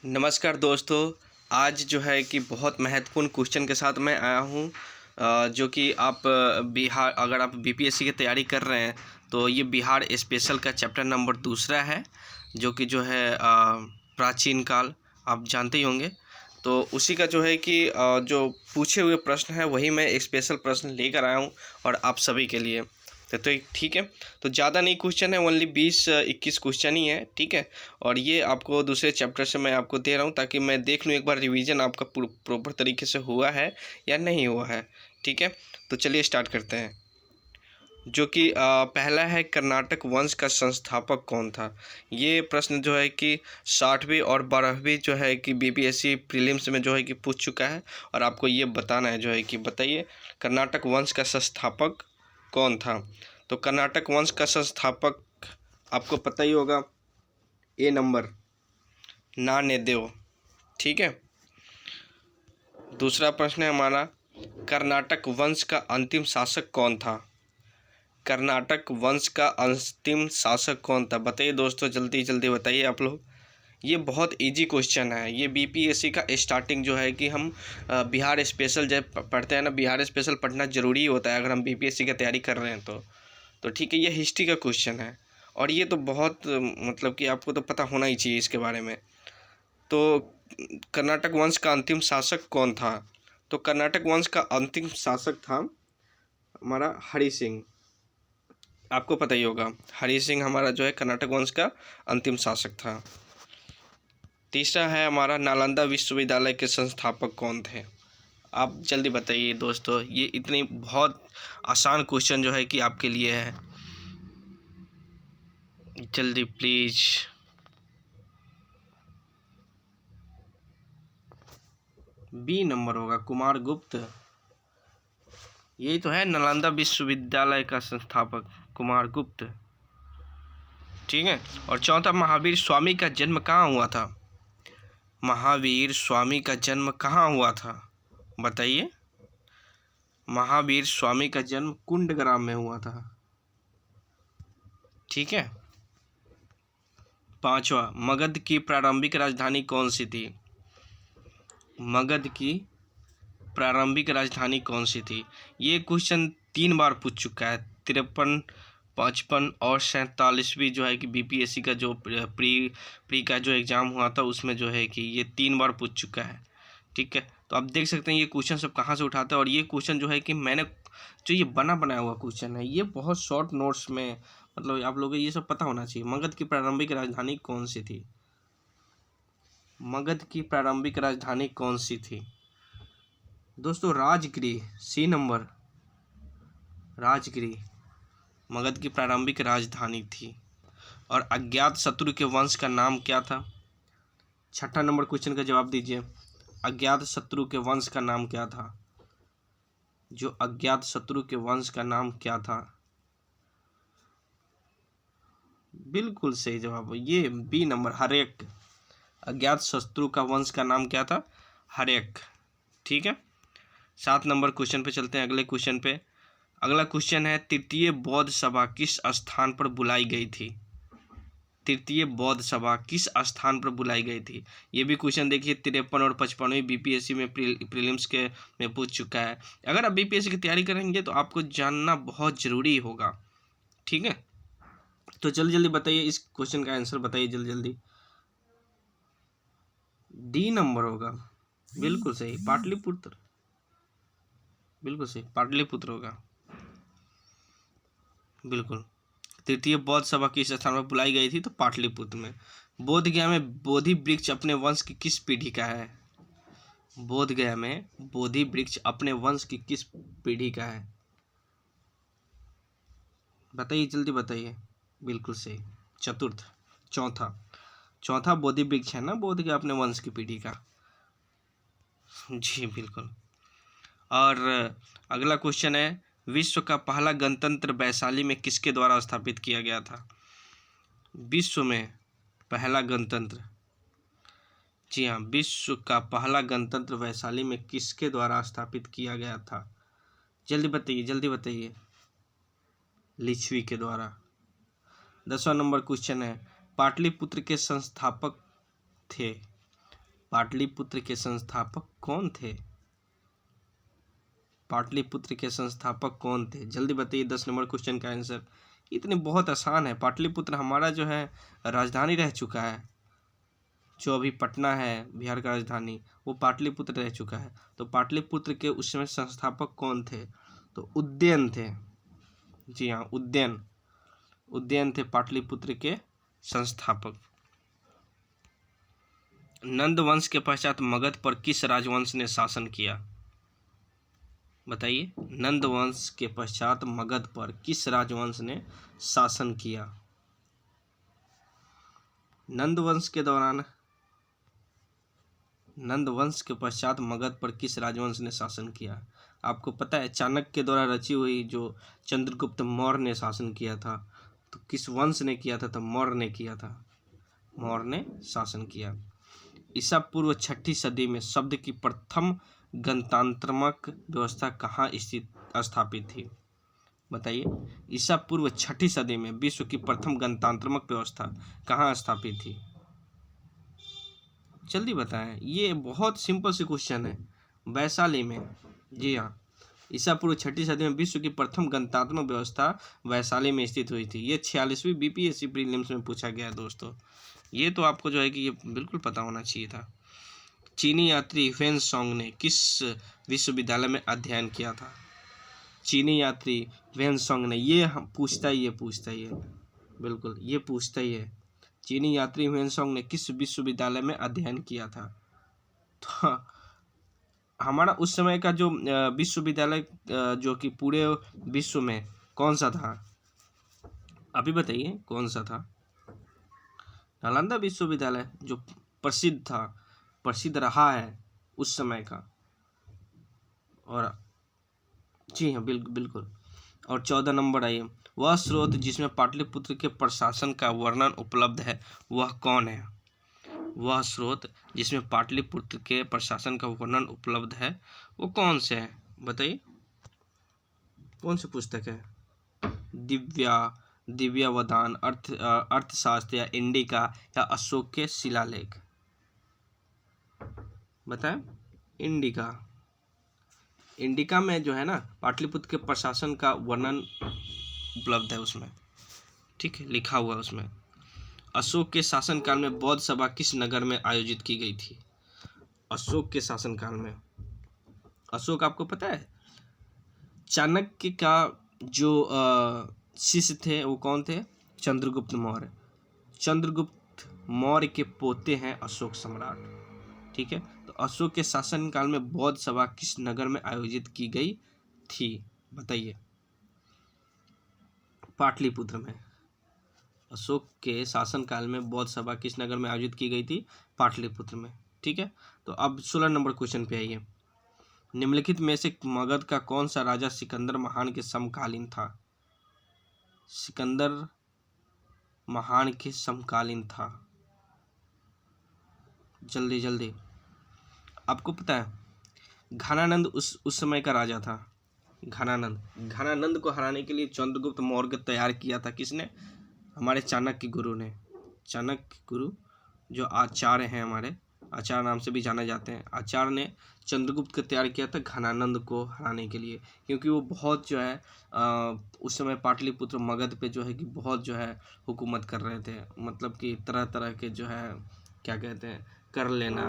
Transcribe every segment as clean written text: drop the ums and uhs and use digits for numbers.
नमस्कार दोस्तों। आज जो है कि बहुत महत्वपूर्ण क्वेश्चन के साथ मैं आया हूँ, जो कि आप बिहार अगर आप बीपीएससी की तैयारी कर रहे हैं तो ये बिहार स्पेशल का चैप्टर नंबर दूसरा है, जो कि जो है प्राचीन काल आप जानते ही होंगे। तो उसी का जो है कि जो पूछे हुए प्रश्न है वही मैं एक स्पेशल प्रश्न लेकर आया हूँ और आप सभी के लिए। तो ठीक है, तो ज़्यादा नहीं क्वेश्चन है, ओनली 20-21 क्वेश्चन ही है, ठीक है। और ये आपको दूसरे चैप्टर से मैं आपको दे रहा हूँ ताकि मैं देख लूँ एक बार रिवीजन आपका प्रॉपर तरीके से हुआ है या नहीं हुआ है, ठीक है। तो चलिए स्टार्ट करते हैं। जो कि पहला है, कर्नाटक वंश का संस्थापक कौन था। ये प्रश्न जो है कि 60वीं और 12वीं जो है कि बीपीएससी प्रीलिम्स में जो है कि पूछ चुका है, और आपको ये बताना है जो है कि बताइए कर्नाटक वंश का संस्थापक कौन था। तो कर्नाटक वंश का संस्थापक आपको पता ही होगा, ए नंबर नान्यदेव, ठीक है। दूसरा प्रश्न है हमारा, कर्नाटक वंश का अंतिम शासक कौन था। कर्नाटक वंश का अंतिम शासक कौन था, बताइए दोस्तों, जल्दी जल्दी बताइए आप लोग। ये बहुत इजी क्वेश्चन है, ये बीपीएससी का स्टार्टिंग जो है कि हम बिहार स्पेशल जब पढ़ते हैं ना, बिहार स्पेशल पढ़ना ज़रूरी होता है अगर हम बीपीएससी की तैयारी कर रहे हैं तो ठीक है। ये हिस्ट्री का क्वेश्चन है और ये तो बहुत मतलब कि आपको तो पता होना ही चाहिए इसके बारे में। तो कर्नाटक वंश का अंतिम शासक कौन था। तो कर्नाटक वंश का अंतिम शासक था हमारा हरि सिंह, आपको पता ही होगा। हरि सिंह हमारा जो है कर्नाटक वंश का अंतिम शासक था। तीसरा है हमारा, नालंदा विश्वविद्यालय के संस्थापक कौन थे। आप जल्दी बताइए दोस्तों, ये इतनी बहुत आसान क्वेश्चन जो है कि आपके लिए है, जल्दी प्लीज़। बी नंबर होगा, कुमार गुप्त। यही तो है नालंदा विश्वविद्यालय का संस्थापक, कुमार गुप्त, ठीक है। और चौथा, महावीर स्वामी का जन्म कहाँ हुआ था। महावीर स्वामी का जन्म कहाँ हुआ था, बताइए। महावीर स्वामी का जन्म कुंडग्राम में हुआ था, ठीक है। पांचवा, मगध की प्रारंभिक राजधानी कौन सी थी। मगध की प्रारंभिक राजधानी कौन सी थी। ये क्वेश्चन 3 बार पूछ चुका है, 53, 55 और 47वीं जो है कि बीपीएससी का जो प्री का जो एग्ज़ाम हुआ था उसमें जो है कि ये 3 बार पूछ चुका है, ठीक है। तो आप देख सकते हैं ये क्वेश्चन सब कहाँ से उठाता है। और ये क्वेश्चन जो है कि मैंने जो ये बनाया हुआ क्वेश्चन है, ये बहुत शॉर्ट नोट्स में, मतलब आप लोगों को ये सब पता होना चाहिए। मगध की प्रारंभिक राजधानी कौन सी थी। मगध की प्रारंभिक राजधानी कौन सी थी दोस्तों, राजगिरी, सी नंबर, राजगिरी मगध की प्रारंभिक राजधानी थी। और अज्ञात शत्रु के वंश का नाम क्या था। छठा नंबर क्वेश्चन का जवाब दीजिए, अज्ञात शत्रु के वंश का नाम क्या था। जो अज्ञात शत्रु के वंश का नाम क्या था, बिल्कुल सही जवाब है ये, बी नंबर, हर्यक। अज्ञात शत्रु का वंश का नाम क्या था, हर्यक, ठीक है। 7 नंबर क्वेश्चन पे चलते हैं, अगले क्वेश्चन पे। अगला क्वेश्चन है, तृतीय बौद्ध सभा किस स्थान पर बुलाई गई थी। तृतीय बौद्ध सभा किस स्थान पर बुलाई गई थी। ये भी क्वेश्चन देखिए 53 और 55वीं बीपीएससी में प्रीलिम्स के में पूछ चुका है। अगर आप बीपीएससी की तैयारी करेंगे तो आपको जानना बहुत ज़रूरी होगा, ठीक है। तो जल्दी जल्दी बताइए, इस क्वेश्चन का आंसर बताइए जल्दी जल्दी। डी नंबर होगा, बिल्कुल सही, पाटलिपुत्र, बिल्कुल सही, पाटलिपुत्र होगा, बिल्कुल। तृतीय बौद्ध सभा किस स्थान पर बुलाई गई थी, तो पाटलिपुत्र में। बोध गया में बोधि वृक्ष अपने वंश की किस पीढ़ी का है। बोध गया में बोधि वृक्ष अपने वंश की किस पीढ़ी का है, बताइए जल्दी बताइए। बिल्कुल सही, चतुर्थ, चौथा, चौथा बोधि वृक्ष है ना, बोध गया अपने वंश की पीढ़ी का, जी बिल्कुल। और अगला क्वेश्चन है, विश्व का पहला गणतंत्र वैशाली में किसके द्वारा स्थापित किया गया था। विश्व में पहला गणतंत्र, जी हाँ, विश्व का पहला गणतंत्र वैशाली में किसके द्वारा स्थापित किया गया था, जल्दी बताइए जल्दी बताइए। लिच्छवी के द्वारा। 10वां नंबर क्वेश्चन है, पाटलिपुत्र के संस्थापक थे। पाटलिपुत्र के संस्थापक कौन थे? पाटलिपुत्र के संस्थापक कौन थे? जल्दी बताइए 10 नंबर क्वेश्चन का आंसर। इतने बहुत आसान है। पाटलिपुत्र हमारा जो है राजधानी रह चुका है। जो अभी पटना है बिहार का राजधानी, वो पाटलिपुत्र रह चुका है। तो पाटलिपुत्र के उस समय संस्थापक कौन थे? तो उदयन थे। जी हाँ, उदयन थे पाटलिपुत्र के संस्थापक। नंद वंश के पश्चात मगध पर किस राजवंश ने शासन किया? बताइए, नंद वंश के पश्चात मगध पर किस राजवंश ने शासन किया? नंद वंश के पश्चात मगध पर किस राजवंश ने शासन किया? आपको पता है चाणक्य के द्वारा रची हुई जो चंद्रगुप्त मौर्य ने शासन किया था, तो किस वंश ने किया था? तो मौर्य ने किया था। मौर्य ने शासन किया। ईसा पूर्व 6ठी सदी में शब्द की प्रथम गणतंत्रात्मक व्यवस्था कहाँ स्थापित थी? बताइए, ईसा पूर्व 6ठी सदी में विश्व की प्रथम गणतंत्रात्मक व्यवस्था कहाँ स्थापित थी? जल्दी बताएं, ये बहुत सिंपल सी क्वेश्चन है। वैशाली में। जी हाँ, ईसा पूर्व 6ठी सदी में विश्व की प्रथम गणतंत्रात्मक व्यवस्था वैशाली में स्थित हुई थी। ये 46वीं बीपीएससी प्रीलिम्स में पूछा गया दोस्तों। ये तो आपको जो है कि ये बिल्कुल पता होना चाहिए था। चीनी यात्री ह्वेनसांग ने किस विश्वविद्यालय में अध्ययन किया था? चीनी यात्री ह्वेनसांग ने, ये पूछता ही है बिल्कुल, ये पूछता ही है। चीनी यात्री ह्वेनसांग ने किस विश्वविद्यालय में अध्ययन किया था? तो हमारा उस समय का जो विश्वविद्यालय जो कि पूरे विश्व में कौन सा था? अभी बताइए कौन सा था? नालंदा विश्वविद्यालय जो प्रसिद्ध था, प्रसिद्ध रहा है उस समय का। और जी हाँ, बिल्कुल। और 14 नंबर आइए, वह स्रोत जिसमें पाटलिपुत्र के प्रशासन का वर्णन उपलब्ध है वह कौन है? वह स्रोत जिसमें पाटलिपुत्र के प्रशासन का वर्णन उपलब्ध है वो कौन से है? बताइए, कौन सी पुस्तक है? दिव्यावधान, अर्थशास्त्र, या इंडिका, या अशोक के शिलालेख? बताएं। इंडिका में जो है ना पाटलिपुत्र के प्रशासन का वर्णन उपलब्ध है उसमें, ठीक है, लिखा हुआ है उसमें। अशोक के शासनकाल में बौद्ध सभा किस नगर में आयोजित की गई थी? अशोक के शासनकाल में, अशोक आपको पता है चाणक्य का जो शिष्य थे वो कौन थे? चंद्रगुप्त मौर्य। चंद्रगुप्त मौर्य के पोते हैं अशोक सम्राट, ठीक है। तो अशोक के शासनकाल में बौद्ध सभा किस नगर में आयोजित की गई थी? बताइए। पाटलिपुत्र में। अशोक के शासनकाल में बौद्ध सभा किस नगर में आयोजित की गई थी? पाटलिपुत्र में, ठीक है। तो अब 16 नंबर क्वेश्चन पे आइए। निम्नलिखित में से मगध का कौन सा राजा सिकंदर महान के समकालीन था? सिकंदर महान के समकालीन था। जल्दी जल्दी। आपको पता है घनानंद उस समय का राजा था। घनानंद को हराने के लिए चंद्रगुप्त मौर्य तैयार किया था किसने? हमारे चाणक्य गुरु ने। चाणक्य गुरु जो आचार्य हैं, हमारे आचार्य नाम से भी जाने जाते हैं, आचार्य ने चंद्रगुप्त को तैयार किया था घनानंद को हराने के लिए, क्योंकि वो बहुत जो है उस समय पाटलिपुत्र मगध पे जो है कि बहुत जो है हुकूमत कर रहे थे। मतलब कि तरह तरह के जो है क्या कहते हैं कर लेना,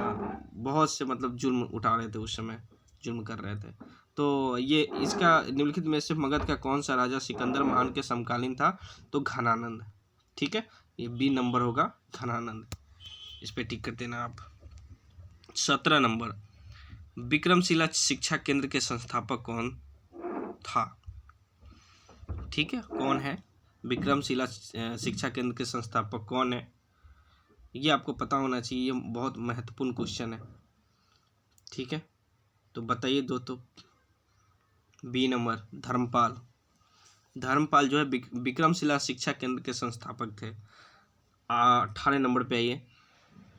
बहुत से मतलब जुल्म उठा रहे थे उस समय, जुल्म कर रहे थे। तो ये इसका निम्नलिखित में से मगध का कौन सा राजा सिकंदर महान के समकालीन था? तो घनानंद, ठीक है। ये बी नंबर होगा घनानंद, इस पे टिक कर देना आप। 17 नंबर, विक्रमशिला शिक्षा केंद्र के संस्थापक कौन था? ठीक है, कौन है विक्रमशिला शिक्षा केंद्र के संस्थापक कौन है? ये आपको पता होना चाहिए, ये बहुत महत्वपूर्ण क्वेश्चन है, ठीक है। तो बताइए दोस्तों। बी नंबर धर्मपाल जो है विक्रमशिला शिक्षा केंद्र के संस्थापक थे। 18 नंबर पे आइए।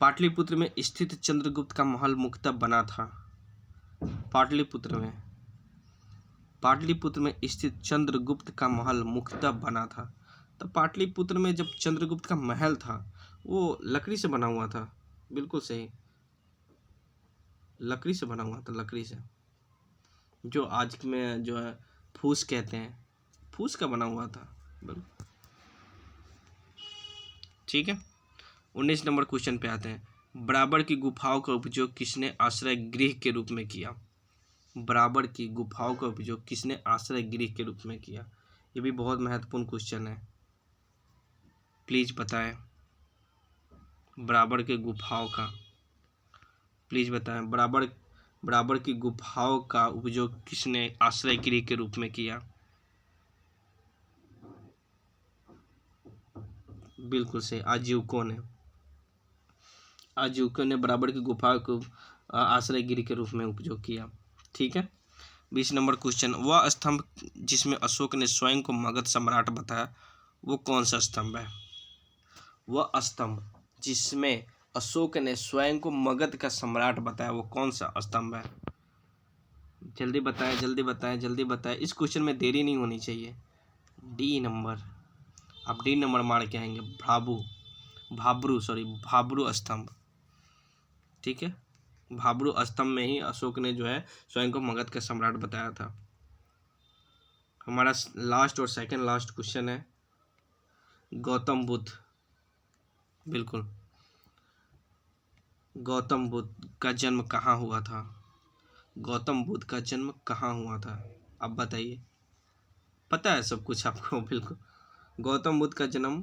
पाटलिपुत्र में स्थित चंद्रगुप्त का महल मुख्यतः बना था। पाटलिपुत्र में स्थित चंद्रगुप्त का महल मुख्यतः बना था। तो पाटलिपुत्र में जब चंद्रगुप्त का महल था वो लकड़ी से बना हुआ था, बिल्कुल सही। लकड़ी से बना हुआ था, लकड़ी से, जो आज में जो है फूस कहते हैं, फूस का बना हुआ था। बिल्कुल ठीक है। 19 नंबर क्वेश्चन पे आते हैं। बराबर की गुफाओं का उपयोग किसने आश्रय गृह के रूप में किया? बराबर की गुफाओं का उपयोग किसने आश्रय गृह के रूप में किया? ये भी बहुत महत्वपूर्ण क्वेश्चन है, प्लीज बताएं। बराबर के गुफाओं का प्लीज बताएं। बराबर की गुफाओं का उपयोग किसने आश्रय गृह के रूप में किया? बिल्कुल सही, आजीविकों ने बराबर की गुफाओं को आश्रय गृह के रूप में उपयोग किया। ठीक है। 20 नंबर क्वेश्चन। वह स्तंभ जिसमें अशोक ने स्वयं को मगध सम्राट बताया, वो कौन सा स्तंभ है? वह स्तंभ जिसमें अशोक ने स्वयं को मगध का सम्राट बताया, वो कौन सा स्तंभ है? जल्दी बताएं, जल्दी बताएं, जल्दी बताएं, इस क्वेश्चन में देरी नहीं होनी चाहिए। डी नंबर, आप डी नंबर मार के आएंगे। भाब्रू स्तंभ। ठीक है, भाब्रू स्तंभ में ही अशोक ने जो है स्वयं को मगध का सम्राट बताया था। हमारा लास्ट और सेकंड लास्ट क्वेश्चन है, गौतम बुद्ध। बिल्कुल, गौतम बुद्ध का जन्म कहाँ हुआ था? गौतम बुद्ध का जन्म कहाँ हुआ था, आप बताइए। पता है सब कुछ आपको? बिल्कुल, गौतम बुद्ध का जन्म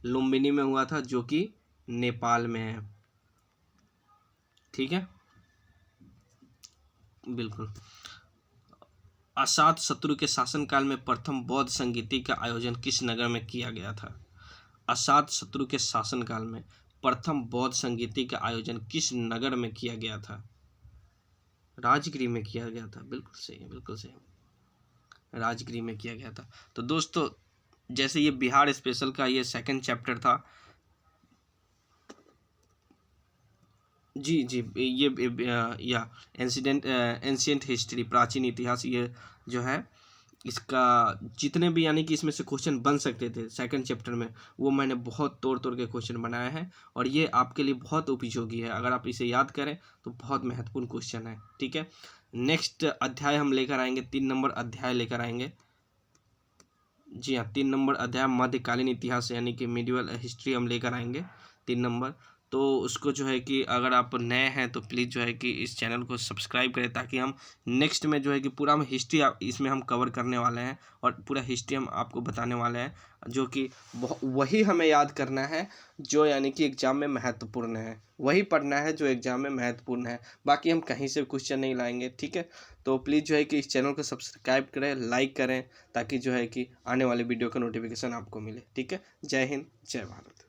लुम्बिनी में हुआ था, जो कि नेपाल में है। ठीक है, बिल्कुल। अजातशत्रु के शासनकाल में प्रथम बौद्ध संगीति का आयोजन किस नगर में किया गया था? अजातशत्रु के शासनकाल में प्रथम बौद्ध संगीति का आयोजन किस नगर में किया गया था? राजगृह में किया गया था। बिल्कुल सही, बिल्कुल सही, राजगृह में किया गया था। तो दोस्तों, जैसे ये बिहार स्पेशल का ये सेकंड चैप्टर था। जी जी, ये या एंशिएंट हिस्ट्री, प्राचीन इतिहास, ये जो है इसका जितने भी यानी कि इसमें से क्वेश्चन बन सकते थे सेकंड चैप्टर में, वो मैंने बहुत तोड़ तोड़ के क्वेश्चन बनाए हैं, और ये आपके लिए बहुत उपयोगी है। अगर आप इसे याद करें तो बहुत महत्वपूर्ण क्वेश्चन है। ठीक है, नेक्स्ट अध्याय हम लेकर आएंगे, 3 नंबर अध्याय लेकर आएंगे। जी हाँ, 3 नंबर अध्याय मध्यकालीन इतिहास यानी कि मिडिवल हिस्ट्री हम लेकर आएंगे, 3 नंबर। तो उसको जो है कि अगर आप नए हैं तो प्लीज़ जो है कि इस चैनल को सब्सक्राइब करें, ताकि हम नेक्स्ट में जो है कि पूरा हम हिस्ट्री इसमें हम कवर करने वाले हैं, और पूरा हिस्ट्री हम आपको बताने वाले हैं, जो कि वही हमें याद करना है जो यानी कि एग्ज़ाम में महत्वपूर्ण है, वही पढ़ना है जो एग्ज़ाम में महत्वपूर्ण है। बाकी हम कहीं से क्वेश्चन नहीं लाएंगे। ठीक है, तो प्लीज़ जो है कि इस चैनल को सब्सक्राइब करें, लाइक करें, ताकि जो है कि आने वाले वीडियो का नोटिफिकेशन आपको मिले। ठीक है, जय हिंद, जय भारत।